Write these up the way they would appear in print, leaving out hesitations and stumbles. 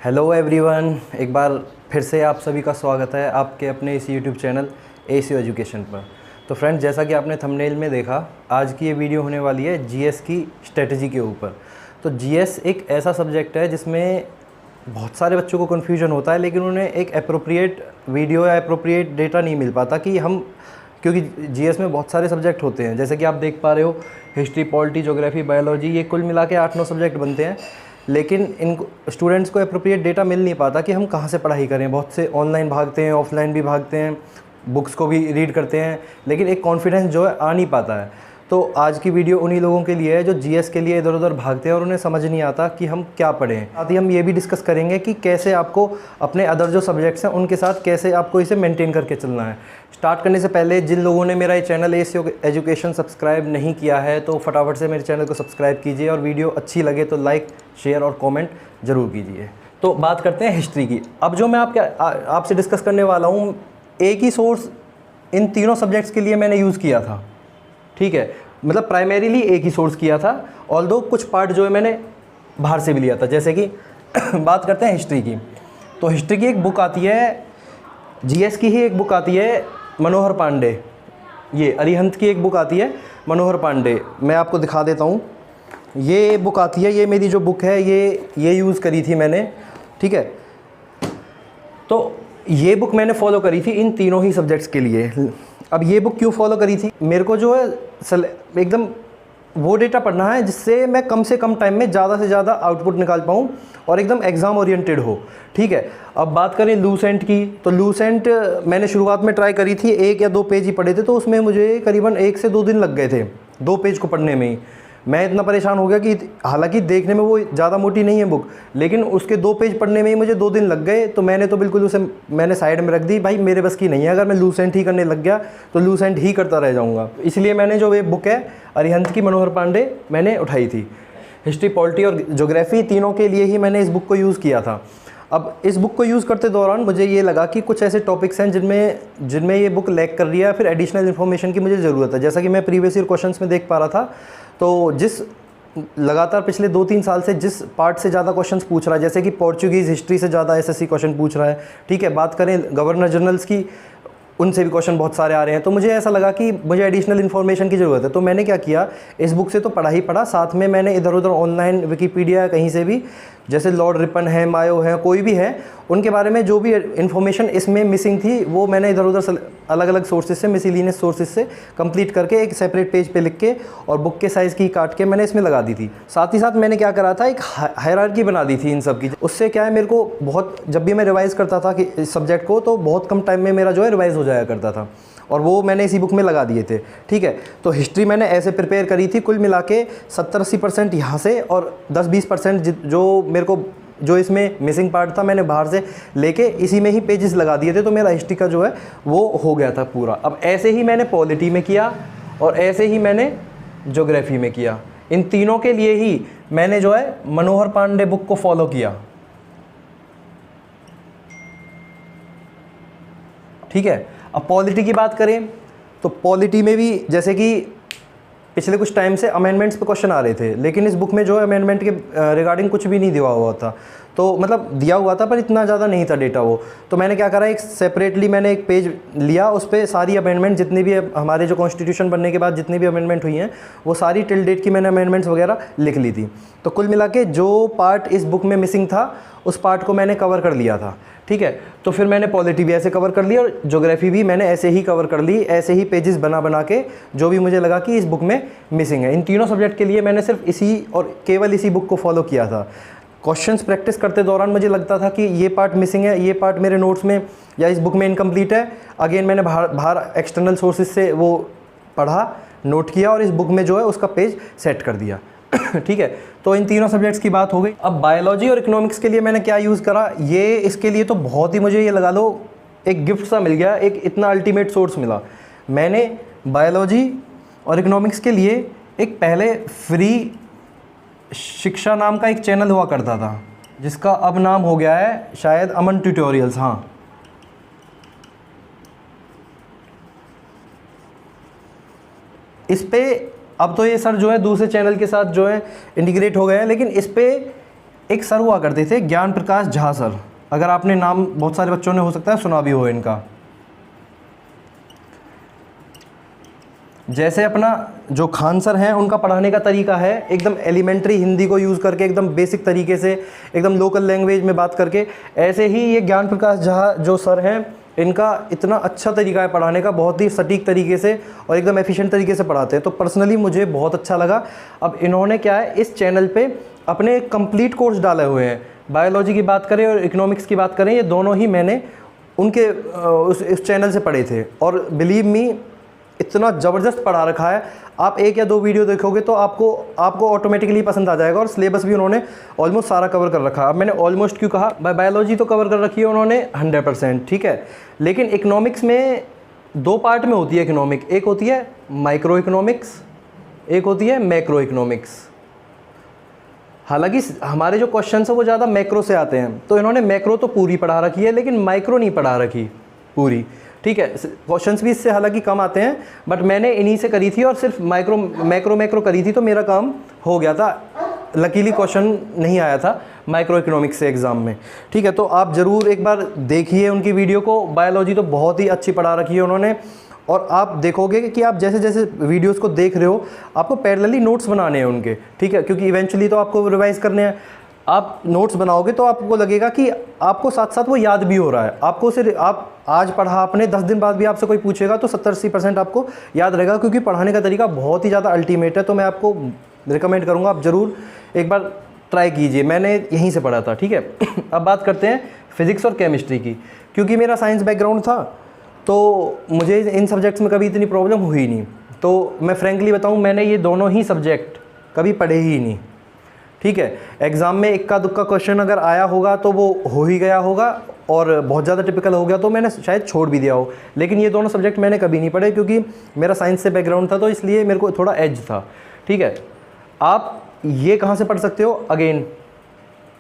Hello everyone, एक बार फिर से आप सभी का स्वागत है आपके अपने इस यूट्यूब चैनल एसीओ एजुकेशन पर। तो फ्रेंड्स, जैसा कि आपने थंबनेल में देखा, आज की ये वीडियो होने वाली है जीएस की स्ट्रेटजी के ऊपर। तो जीएस एक ऐसा सब्जेक्ट है जिसमें बहुत सारे बच्चों को कन्फ्यूजन होता है, लेकिन उन्हें एक अप्रोप्रिएट वीडियो या अप्रोप्रिएट डेटा नहीं मिल पाता कि हम, क्योंकि जीएस में बहुत सारे सब्जेक्ट होते हैं, जैसे कि आप देख पा रहे हो, हिस्ट्री, पॉलिटी, ज्योग्राफी, बायोलॉजी, ये कुल मिला के 8-9 सब्जेक्ट बनते हैं। लेकिन इन स्टूडेंट्स को अप्रोप्रिएट डेटा मिल नहीं पाता कि हम कहाँ से पढ़ाई करें। बहुत से ऑनलाइन भागते हैं, ऑफलाइन भी भागते हैं, बुक्स को भी रीड करते हैं, लेकिन एक कॉन्फिडेंस जो है आ नहीं पाता है। तो आज की वीडियो उन्हीं लोगों के लिए है जो जीएस के लिए इधर उधर भागते हैं और उन्हें समझ नहीं आता कि हम क्या पढ़ें। साथ ही हम ये भी डिस्कस करेंगे कि कैसे आपको अपने अदर जो सब्जेक्ट्स हैं उनके साथ कैसे आपको इसे मेंटेन करके चलना है। स्टार्ट करने से पहले जिन लोगों ने मेरा ये चैनल एसीओ एजुकेशन सब्सक्राइब नहीं किया है तो फटाफट से मेरे चैनल को सब्सक्राइब कीजिए, और वीडियो अच्छी लगे तो लाइक, शेयर और कमेंट ज़रूर कीजिए। तो बात करते हैं हिस्ट्री की। अब जो मैं आपसे डिस्कस करने वाला हूँ, एक ही सोर्स इन तीनों सब्जेक्ट्स के लिए मैंने यूज़ किया था, ठीक है। मतलब प्राइमरीली एक ही सोर्स किया था, ऑल्दो कुछ पार्ट जो है मैंने बाहर से भी लिया था। जैसे कि बात करते हैं हिस्ट्री की, तो हिस्ट्री की एक बुक आती है, जीएस की ही एक बुक आती है, मनोहर पांडे, ये अरिहंत की एक बुक आती है मनोहर पांडे। मैं आपको दिखा देता हूँ, ये बुक आती है, ये मेरी जो बुक है ये यूज़ करी थी मैंने, ठीक है। तो ये बुक मैंने फॉलो करी थी इन तीनों ही सब्जेक्ट्स के लिए। अब ये बुक क्यों फॉलो करी थी, मेरे को जो है एकदम वो डेटा पढ़ना है जिससे मैं कम से कम टाइम में ज़्यादा से ज़्यादा आउटपुट निकाल पाऊँ और एकदम एग्ज़ाम ओरिएंटेड हो, ठीक है। अब बात करें लूसेंट की, तो लूसेंट मैंने शुरुआत में ट्राई करी थी, 1 या 2 पेज ही पढ़े थे, तो उसमें मुझे करीबन 1 से 2 दिन लग गए थे 2 पेज को पढ़ने में ही। मैं इतना परेशान हो गया कि हालांकि देखने में वो ज़्यादा मोटी नहीं है बुक, लेकिन उसके 2 पेज पढ़ने में ही मुझे 2 दिन लग गए। तो मैंने तो बिल्कुल उसे मैंने साइड में रख दी, भाई मेरे बस की नहीं है, अगर मैं लूसेंट ही करने लग गया तो लूसेंट ही करता रह जाऊँगा। इसलिए मैंने जो ये बुक है अरिहंत की मनोहर पांडे मैंने उठाई थी। हिस्ट्री, पॉलिटी और ज्योग्राफी तीनों के लिए ही मैंने इस बुक को यूज़ किया था। अब इस बुक को यूज़ करते दौरान मुझे ये लगा कि कुछ ऐसे टॉपिक्स हैं जिनमें ये बुक लैक कर रही है, फिर एडिशनल इन्फॉर्मेशन की मुझे ज़रूरत है। जैसा कि मैं प्रीवियस ईयर क्वेश्चंस में देख पा रहा था, तो जिस लगातार पिछले 2-3 साल से जिस पार्ट से ज़्यादा क्वेश्चंस पूछ रहा है, जैसे कि पोर्चुगीज़ हिस्ट्री से ज़्यादा एसएससी क्वेश्चन पूछ रहा है, ठीक है। बात करें गवर्नर जनरल्स की, उनसे भी क्वेश्चन बहुत सारे आ रहे हैं। तो मुझे ऐसा लगा कि मुझे एडिशनल इन्फॉर्मेशन की ज़रूरत है। तो मैंने क्या किया, इस बुक से तो पढ़ा ही पढ़ा, साथ में मैंने इधर उधर ऑनलाइन विकीपीडिया कहीं से भी, जैसे लॉर्ड रिपन है, मायो है, कोई भी है, उनके बारे में जो भी इन्फॉर्मेशन इसमें मिसिंग थी वो मैंने इधर उधर अलग अलग सोर्सेज से, मिसलिनियस सोर्सेज से कंप्लीट करके एक सेपरेट पेज पे लिख के और बुक के साइज़ की काट के मैंने इसमें लगा दी थी। साथ ही साथ मैंने क्या करा था, एक हायरार्की बना दी थी इन सब की। उससे क्या है, मेरे को बहुत, जब भी मैं रिवाइज़ करता था कि इस सब्जेक्ट को, तो बहुत कम टाइम में मेरा जो है रिवाइज़ हो जाया करता था, और वो मैंने इसी बुक में लगा दिए थे, ठीक है। तो हिस्ट्री मैंने ऐसे प्रिपेयर करी थी, कुल मिला के 70-80% यहाँ से और 10-20% जो मेरे को जो इसमें मिसिंग पार्ट था मैंने बाहर से लेके इसी में ही पेजेस लगा दिए थे। तो मेरा हिस्ट्री का जो है वो हो गया था पूरा। अब ऐसे ही मैंने पॉलिटी में किया और ऐसे ही मैंने ज्योग्राफी में किया। इन तीनों के लिए ही मैंने जो है मनोहर पांडे बुक को फॉलो किया, ठीक है। अब पॉलिटी की बात करें तो पॉलिटी में भी जैसे कि पिछले कुछ टाइम से अमेंडमेंट्स पे क्वेश्चन आ रहे थे, लेकिन इस बुक में जो है अमेंडमेंट के रिगार्डिंग कुछ भी नहीं दिया हुआ था। तो मतलब दिया हुआ था पर इतना ज़्यादा नहीं था डेटा वो। तो मैंने क्या करा, एक सेपरेटली मैंने एक पेज लिया, उस पर सारी अमेंडमेंट जितनी भी हमारे जो कॉन्स्टिट्यूशन बनने के बाद जितनी भी अमेंडमेंट हुई हैं वो सारी टिल डेट की मैंने अमेंडमेंट्स वगैरह लिख ली थी। तो कुल मिला के जो पार्ट इस बुक में मिसिंग था उस पार्ट को मैंने कवर कर लिया था, ठीक है। तो फिर मैंने पॉलिटी भी ऐसे कवर कर ली और ज्योग्राफी भी मैंने ऐसे ही कवर कर ली, ऐसे ही पेजेस बना के जो भी मुझे लगा कि इस बुक में मिसिंग है। इन तीनों सब्जेक्ट के लिए मैंने सिर्फ इसी और केवल इसी बुक को फॉलो किया था। क्वेश्चंस प्रैक्टिस करते दौरान मुझे लगता था कि ये पार्ट मिसिंग है, ये पार्ट मेरे नोट्स में या इस बुक में इनकम्प्लीट है, अगेन मैंने बाहर एक्सटर्नल सोर्सेज से वो पढ़ा, नोट किया और इस बुक में जो है उसका पेज सेट कर दिया, ठीक है। तो इन तीनों सब्जेक्ट्स की बात हो गई। अब बायोलॉजी और इकोनॉमिक्स के लिए मैंने क्या यूज़ करा, ये इसके लिए तो बहुत ही, मुझे ये लगा लो एक गिफ्ट सा मिल गया, एक इतना अल्टीमेट सोर्स मिला। मैंने बायोलॉजी और इकोनॉमिक्स के लिए एक पहले फ्री शिक्षा नाम का एक चैनल हुआ करता था, जिसका अब नाम हो गया है शायद अमन ट्यूटोरियल्स, हाँ। इस पे अब तो ये सर जो है दूसरे चैनल के साथ जो है इंटीग्रेट हो गए हैं, लेकिन इस पे एक सर हुआ करते थे, ज्ञान प्रकाश झा सर, अगर आपने नाम बहुत सारे बच्चों ने हो सकता है सुना भी हो इनका। जैसे अपना जो खान सर हैं, उनका पढ़ाने का तरीका है एकदम एलिमेंट्री हिंदी को यूज़ करके, एकदम बेसिक तरीके से, एकदम लोकल लैंग्वेज में बात करके। ऐसे ही ये ज्ञान प्रकाश झा जो सर हैं, इनका इतना अच्छा तरीका है पढ़ाने का, बहुत ही सटीक तरीके से और एकदम एफिशिएंट तरीके से पढ़ाते हैं। तो पर्सनली मुझे बहुत अच्छा लगा। अब इन्होंने क्या है, इस चैनल पे अपने कंप्लीट कोर्स डाले हुए हैं। बायोलॉजी की बात करें और इकोनॉमिक्स की बात करें, ये दोनों ही मैंने उनके उस चैनल से पढ़े थे, और बिलीव मी इतना ज़बरदस्त पढ़ा रखा है। आप 1 या 2 वीडियो देखोगे तो आपको ऑटोमेटिकली पसंद आ जाएगा। और सिलेबस भी उन्होंने ऑलमोस्ट सारा कवर कर रखा है। अब मैंने ऑलमोस्ट क्यों कहा, बायोलॉजी तो कवर कर रखी है उन्होंने 100%, ठीक है। लेकिन इकोनॉमिक्स में 2 पार्ट में होती है इकोनॉमिक, एक होती है माइक्रो इकोनॉमिक्स, एक होती है मैक्रो इकोनॉमिक्स। हालांकि हमारे जो क्वेश्चन है वो ज़्यादा मैक्रो से आते हैं, तो इन्होंने मैक्रो तो पूरी पढ़ा रखी है लेकिन माइक्रो नहीं पढ़ा रखी पूरी, ठीक है। क्वेश्चंस भी इससे हालांकि कम आते हैं, बट मैंने इन्हीं से करी थी और सिर्फ मैक्रो करी थी, तो मेरा काम हो गया था। लकीली क्वेश्चन नहीं आया था माइक्रो इकोनॉमिक्स से एग्ज़ाम में, ठीक है। तो आप ज़रूर एक बार देखिए उनकी वीडियो को। बायोलॉजी तो बहुत ही अच्छी पढ़ा रखी है उन्होंने, और आप देखोगे कि आप जैसे जैसे वीडियोस को देख रहे हो, आपको पैरेलली नोट्स बनाने हैं उनके, ठीक है, क्योंकि इवेंचुअली तो आपको रिवाइज़ करने हैं। आप नोट्स बनाओगे तो आपको लगेगा कि आपको साथ साथ वो याद भी हो रहा है। आपको सिर्फ आप आज पढ़ा आपने, 10 दिन बाद भी आपसे कोई पूछेगा तो 70-80% आपको याद रहेगा, क्योंकि पढ़ाने का तरीका बहुत ही ज़्यादा अल्टीमेट है। तो मैं आपको रिकमेंड करूँगा, आप ज़रूर एक बार ट्राई कीजिए। मैंने यहीं से पढ़ा था, ठीक है। अब बात करते हैं फिज़िक्स और केमिस्ट्री की। क्योंकि मेरा साइंस बैकग्राउंड था, तो मुझे इन सब्जेक्ट्स में कभी इतनी प्रॉब्लम हुई नहीं। तो मैं फ्रेंकली बताऊँ, मैंने ये दोनों ही सब्जेक्ट कभी पढ़े ही नहीं, ठीक है। एग्ज़ाम में इक्का दुक्का क्वेश्चन अगर आया होगा तो वो हो ही गया होगा, और बहुत ज़्यादा टिपिकल हो गया तो मैंने शायद छोड़ भी दिया हो। लेकिन ये दोनों सब्जेक्ट मैंने कभी नहीं पढ़े, क्योंकि मेरा साइंस से बैकग्राउंड था, तो इसलिए मेरे को थोड़ा एज था, ठीक है। आप ये कहाँ से पढ़ सकते हो, अगेन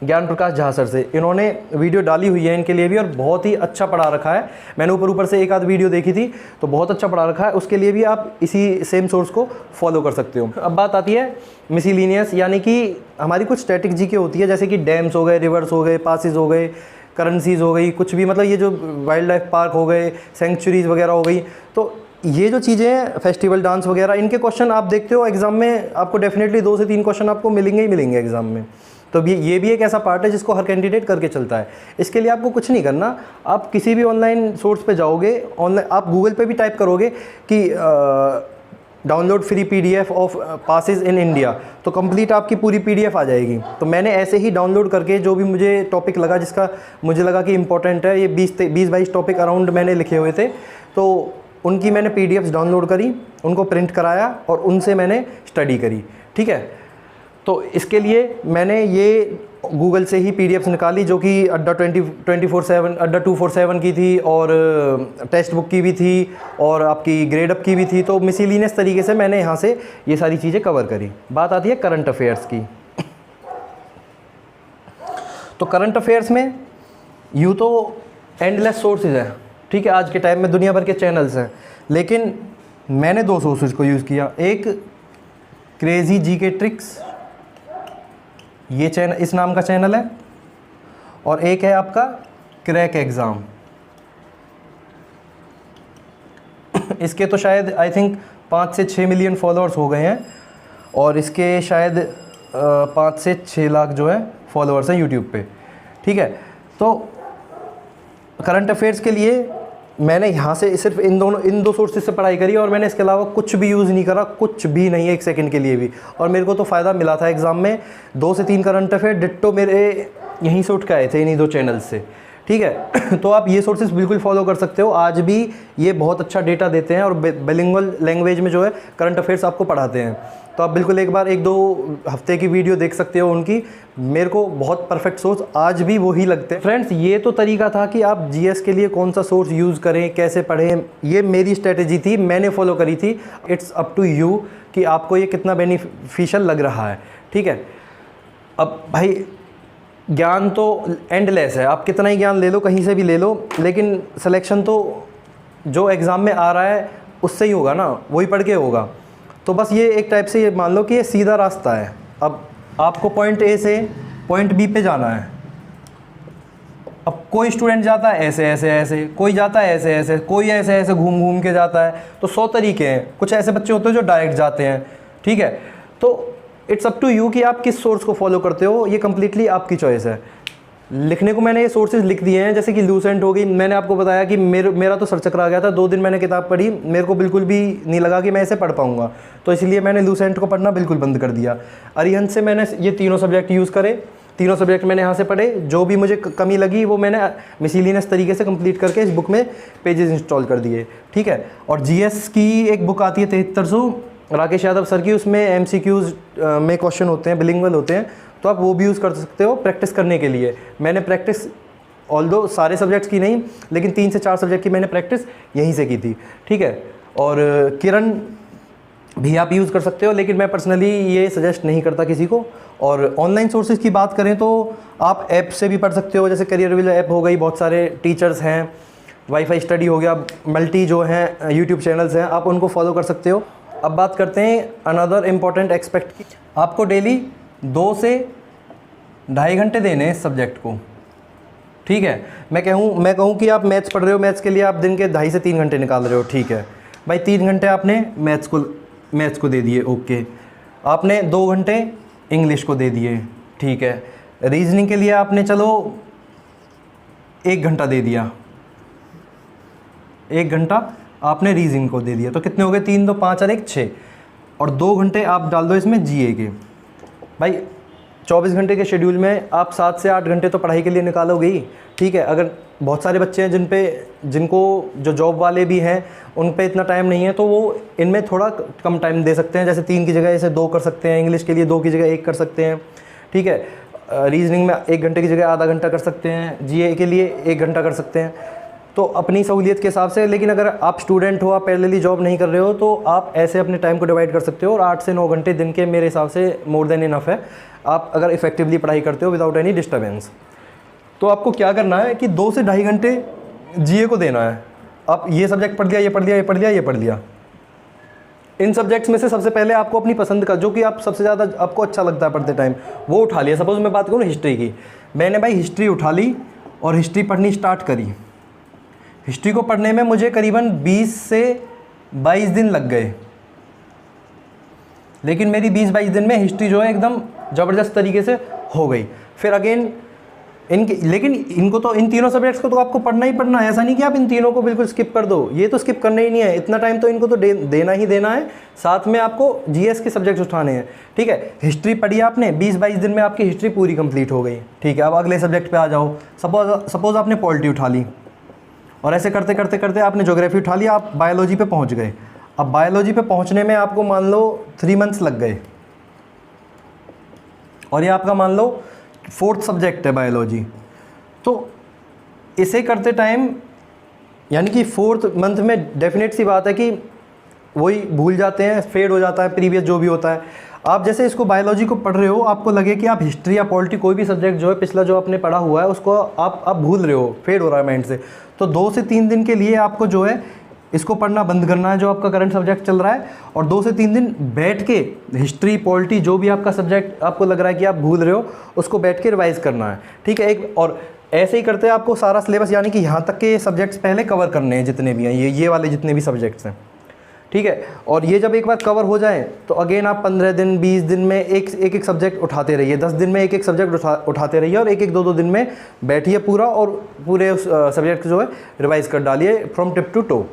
ज्ञान प्रकाश झा सर से। इन्होंने वीडियो डाली हुई है इनके लिए भी, और बहुत ही अच्छा पढ़ा रखा है। मैंने ऊपर से एक आध वीडियो देखी थी, तो बहुत अच्छा पढ़ा रखा है। उसके लिए भी आप इसी सेम सोर्स को फॉलो कर सकते हो। अब बात आती है मिसलिनियस, यानी कि हमारी कुछ स्टैटिक जीके होती है, जैसे कि डैम्स हो गए, रिवर्स हो गए, पासिस हो गए, करेंसीज हो गई, कुछ भी, मतलब ये जो वाइल्ड लाइफ पार्क हो गए, सेंचुरीज़ वगैरह हो गई। तो ये जो चीज़ें हैं, फेस्टिवल डांस वगैरह, इनके क्वेश्चन आप देखते हो एग्ज़ाम में, आपको डेफिनेटली 2 से 3 क्वेश्चन आपको मिलेंगे ही मिलेंगे एग्ज़ाम में। तो ये भी एक ऐसा पार्ट है जिसको हर कैंडिडेट करके चलता है। इसके लिए आपको कुछ नहीं करना, आप किसी भी ऑनलाइन सोर्स पे जाओगे, ऑनलाइन आप गूगल पे भी टाइप करोगे कि download free PDF of passes in India, तो कंप्लीट आपकी पूरी PDF आ जाएगी। तो मैंने ऐसे ही डाउनलोड करके जो भी मुझे टॉपिक लगा, जिसका मुझे लगा कि इंपॉर्टेंट है, ये 20-22 टॉपिक अराउंड मैंने लिखे हुए थे, तो उनकी मैंने PDFs डाउनलोड करी, उनको प्रिंट कराया और उनसे मैंने स्टडी करी, ठीक है। तो इसके लिए मैंने ये गूगल से ही PDFs निकाली, जो कि अड्डा 24/7 अड्डा 247 की थी, और टेक्स्ट बुक की भी थी, और आपकी ग्रेड अप की भी थी। तो मिसलिनियस तरीके से मैंने यहाँ से ये सारी चीज़ें कवर करी। बात आती है करंट अफेयर्स की। तो करंट अफेयर्स में यूँ तो एंडलेस सोर्सेज हैं, ठीक है। आज के टाइम में दुनिया भर के चैनल्स हैं, लेकिन मैंने 2 सोर्सेज को यूज़ किया। एक क्रेजी जीके ट्रिक्स, ये चैनल, इस नाम का चैनल है, और एक है आपका क्रैक एग्ज़ाम। इसके तो शायद आई थिंक 5 से 6 मिलियन फॉलोअर्स हो गए हैं, और इसके शायद 5 से 6 लाख जो है फॉलोअर्स हैं यूट्यूब पे, ठीक है। तो करंट अफेयर्स के लिए मैंने यहाँ से सिर्फ इन दो सोर्सेज से पढ़ाई करी, और मैंने इसके अलावा कुछ भी यूज़ नहीं करा, कुछ भी नहीं, 1 सेकंड के लिए भी। और मेरे को तो फ़ायदा मिला था एग्ज़ाम में। 2 से 3 करंट अफेयर डिट्टो मेरे यहीं से उठ के आए थे, इन्हीं 2 चैनल्स से, ठीक है। तो आप ये सोर्सेज बिल्कुल फॉलो कर सकते हो। आज भी ये बहुत अच्छा डेटा देते हैं, और बिलिंगुअल लैंग्वेज में जो है करंट अफेयर्स आपको पढ़ाते हैं। तो आप बिल्कुल एक बार 1-2 हफ्ते की वीडियो देख सकते हो उनकी। मेरे को बहुत परफेक्ट सोर्स आज भी वही लगते हैं। फ्रेंड्स, ये तो तरीका था कि आप GS के लिए कौन सा सोर्स यूज़ करें, कैसे पढ़ें, ये मेरी स्ट्रेटेजी थी, मैंने फॉलो करी थी। इट्स अप टू यू कि आपको ये कितना बेनिफिशियल लग रहा है, ठीक है। अब भाई ज्ञान तो एंडलेस है, आप कितना ही ज्ञान ले लो, कहीं से भी ले लो, लेकिन सिलेक्शन तो जो एग्ज़ाम में आ रहा है उससे ही होगा ना, वही पढ़ के होगा। तो बस ये एक टाइप से ये मान लो कि ये सीधा रास्ता है। अब आपको पॉइंट A से पॉइंट बी पे जाना है। अब कोई स्टूडेंट जाता है ऐसे ऐसे ऐसे, कोई जाता है ऐसे ऐसे, कोई ऐसे ऐसे घूम घूम के जाता है। तो 100 तरीके हैं। कुछ ऐसे बच्चे होते हैं जो डायरेक्ट जाते हैं, ठीक है। तो इट्स अप टू यू कि आप किस सोर्स को फॉलो करते हो, ये कम्प्लीटली आपकी चॉइस है। लिखने को मैंने ये सोर्सेज लिख दिए हैं, जैसे कि लूसेंट हो गई। मैंने आपको बताया कि मेरा तो सर चकरा गया था, 2 दिन मैंने किताब पढ़ी, मेरे को बिल्कुल भी नहीं लगा कि मैं इसे पढ़ पाऊँगा, तो इसलिए मैंने लूसेंट को पढ़ना बिल्कुल बंद कर दिया। अरिहंत से मैंने ये तीनों सब्जेक्ट यूज़ करे, तीनों सब्जेक्ट मैंने यहाँ से पढ़े। जो भी मुझे कमी लगी वो मैंने मिसलिनियस तरीके से कंप्लीट करके इस बुक में पेजेस इंस्टॉल कर दिए, ठीक है। और जीएस की एक बुक आती है 7300 राकेश यादव सर की, उसमें एमसीक्यूज में क्वेश्चन होते हैं, बिलिंगुअल होते हैं, तो आप वो भी यूज़ कर सकते हो प्रैक्टिस करने के लिए। मैंने प्रैक्टिस ऑल्दो सारे सब्जेक्ट्स की नहीं, लेकिन 3 से 4 सब्जेक्ट की मैंने प्रैक्टिस यहीं से की थी, ठीक है। और किरण भी आप यूज़ कर सकते हो, लेकिन मैं पर्सनली ये सजेस्ट नहीं करता किसी को। और ऑनलाइन सोर्सेज की बात करें तो आप ऐप से भी पढ़ सकते हो, जैसे करियर विल ऐप हो गई, बहुत सारे टीचर्स हैं, वाईफाई स्टडी हो गया, मल्टी जो हैं यूट्यूब चैनल्स हैं, आप उनको फॉलो कर सकते हो। अब बात करते हैं अनदर इम्पॉर्टेंट एक्सपेक्ट की। आपको डेली 2 से 2.5 घंटे देने हैं इस सब्जेक्ट को, ठीक है। मैं कहूँ कि आप मैथ्स पढ़ रहे हो, मैथ्स के लिए आप दिन के 2.5 से 3 घंटे निकाल रहे हो, ठीक है भाई। 3 घंटे आपने मैथ्स को दे दिए, ओके। आपने 2 घंटे इंग्लिश को दे दिए, ठीक है। रीजनिंग के लिए आपने चलो 1 घंटा दे दिया, 1 घंटा आपने रीजनिंग को दे दिया, तो कितने हो गए? 3 2 5 और 1 6। और 2 घंटे आप डाल दो इसमें जीए के। भाई 24 घंटे के शेड्यूल में आप 7 से 8 घंटे तो पढ़ाई के लिए निकालोगे ही, ठीक है। अगर बहुत सारे बच्चे हैं जिनको जो जॉब वाले भी हैं उन पे इतना टाइम नहीं है, तो वो इनमें थोड़ा कम टाइम दे सकते हैं, जैसे 3 की जगह ऐसे 2 कर सकते हैं, इंग्लिश के लिए 2 की जगह 1 कर सकते हैं, ठीक है। रीजनिंग में 1 घंटे की जगह आधा घंटा कर सकते हैं, जीए के लिए 1 घंटा कर सकते हैं, तो अपनी सहूलियत के हिसाब से। लेकिन अगर आप स्टूडेंट हो, आप पैरेलली जॉब नहीं कर रहे हो, तो आप ऐसे अपने टाइम को डिवाइड कर सकते हो। और 8 से 9 घंटे दिन के मेरे हिसाब से मोर देन इनफ है, आप अगर इफेक्टिवली पढ़ाई करते हो विदाउट एनी डिस्टर्बेंस। तो आपको क्या करना है कि 2 से 2.5 घंटे जीए को देना है। आप ये सब्जेक्ट पढ़ लिया, ये पढ़ लिया, ये पढ़ लिया, ये पढ़ लिया। इन सब्जेक्ट्स में से सबसे पहले आपको अपनी पसंद का, जो कि आप सबसे ज़्यादा आपको अच्छा लगता है पढ़ते टाइम, वो उठा लिया। सपोज़ मैं बात करूँ हिस्ट्री की, मैंने भाई हिस्ट्री उठा ली और हिस्ट्री पढ़नी स्टार्ट करी। हिस्ट्री को पढ़ने में मुझे करीबन 20 से 22 दिन लग गए, लेकिन मेरी 20-22 दिन में हिस्ट्री जो है एकदम ज़बरदस्त तरीके से हो गई। फिर अगेन लेकिन इनको तो, इन तीनों सब्जेक्ट्स को तो आपको पढ़ना ही पढ़ना है। ऐसा नहीं कि आप इन तीनों को बिल्कुल स्किप कर दो, ये तो स्किप करना ही नहीं है। इतना टाइम तो इनको तो देना ही देना है। साथ में आपको जीएस के सब्जेक्ट्स उठाने हैं, ठीक है। हिस्ट्री पढ़ी आपने, 20-22 दिन में आपकी हिस्ट्री पूरी कंप्लीट हो गई, ठीक है। अब अगले सब्जेक्ट पे आ जाओ। सपोज आपने पॉलिटी उठा ली, और ऐसे करते करते करते आपने ज्योग्राफी उठा लिया, आप बायोलॉजी पे पहुंच गए। अब बायोलॉजी पे पहुंचने में आपको मान लो 3 मंथ्स लग गए, और ये आपका मान लो 4th सब्जेक्ट है बायोलॉजी। तो इसे करते टाइम, यानी कि 4th मंथ में डेफिनेट सी बात है कि वही भूल जाते हैं, फेड हो जाता है प्रीवियस जो भी होता है। आप जैसे इसको बायोलॉजी को पढ़ रहे हो, आपको लगे कि आप हिस्ट्री या पॉलिटी कोई भी सब्जेक्ट जो है पिछला जो आपने पढ़ा हुआ है उसको आप भूल रहे हो, फेड हो रहा है माइंड से, तो 2 से 3 दिन के लिए आपको जो है इसको पढ़ना बंद करना है जो आपका करंट सब्जेक्ट चल रहा है, और 2 से 3 दिन बैठ के हिस्ट्री पॉलिटी जो भी आपका सब्जेक्ट आपको लग रहा है कि आप भूल रहे हो उसको बैठ के रिवाइज़ करना है, ठीक है। एक और ऐसे ही करते हैं आपको सारा सिलेबस, यानी कि यहाँ तक के सब्जेक्ट्स पहले कवर करने हैं जितने भी हैं, ये वाले जितने भी सब्जेक्ट्स हैं, ठीक है। और ये जब एक बार कवर हो जाए तो अगेन आप 15 दिन 20 दिन में एक सब्जेक्ट उठाते रहिए, 10 दिन में एक सब्जेक्ट उठाते रहिए, और 2-2 दिन में बैठिए पूरा, और पूरे उस सब्जेक्ट जो है रिवाइज़ कर डालिए फ्रॉम टिप टू टो,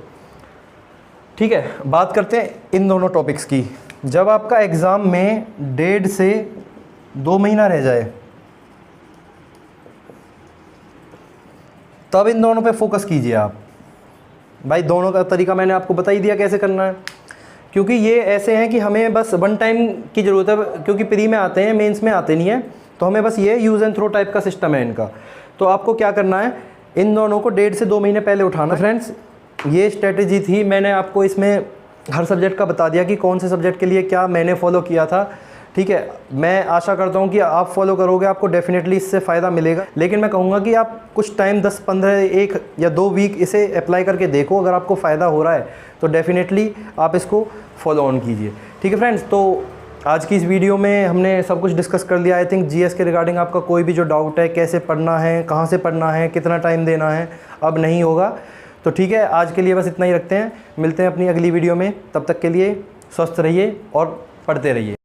ठीक है। बात करते हैं इन दोनों टॉपिक्स की। जब आपका एग्ज़ाम में 1.5 से 2 महीना रह जाए, तब इन दोनों पे फोकस कीजिए आप। भाई दोनों का तरीका मैंने आपको बता ही दिया कैसे करना है, क्योंकि ये ऐसे हैं कि हमें बस 1 टाइम की ज़रूरत है, क्योंकि प्री में आते हैं, मेंस में आते नहीं हैं, तो हमें बस ये यूज़ एंड थ्रो टाइप का सिस्टम है इनका। तो आपको क्या करना है, इन दोनों को 1.5 से 2 महीने पहले उठाना। फ्रेंड्स ये स्ट्रेटजी थी, मैंने आपको इसमें हर सब्जेक्ट का बता दिया कि कौन से सब्जेक्ट के लिए क्या मैंने फॉलो किया था, ठीक है। मैं आशा करता हूँ कि आप फॉलो करोगे, आपको डेफिनेटली इससे फ़ायदा मिलेगा। लेकिन मैं कहूँगा कि आप कुछ टाइम 10-15 1 या 2 वीक इसे अप्लाई करके देखो, अगर आपको फ़ायदा हो रहा है तो डेफिनेटली आप इसको फॉलो ऑन कीजिए, ठीक है फ्रेंड्स। तो आज की इस वीडियो में हमने सब कुछ डिस्कस कर लिया। आई थिंक जीएस के रिगार्डिंग आपका कोई भी जो डाउट है, कैसे पढ़ना है, कहाँ से पढ़ना है, कितना टाइम देना है, अब नहीं होगा। तो ठीक है, आज के लिए बस इतना ही रखते हैं। मिलते हैं अपनी अगली वीडियो में। तब तक के लिए स्वस्थ रहिए और पढ़ते रहिए।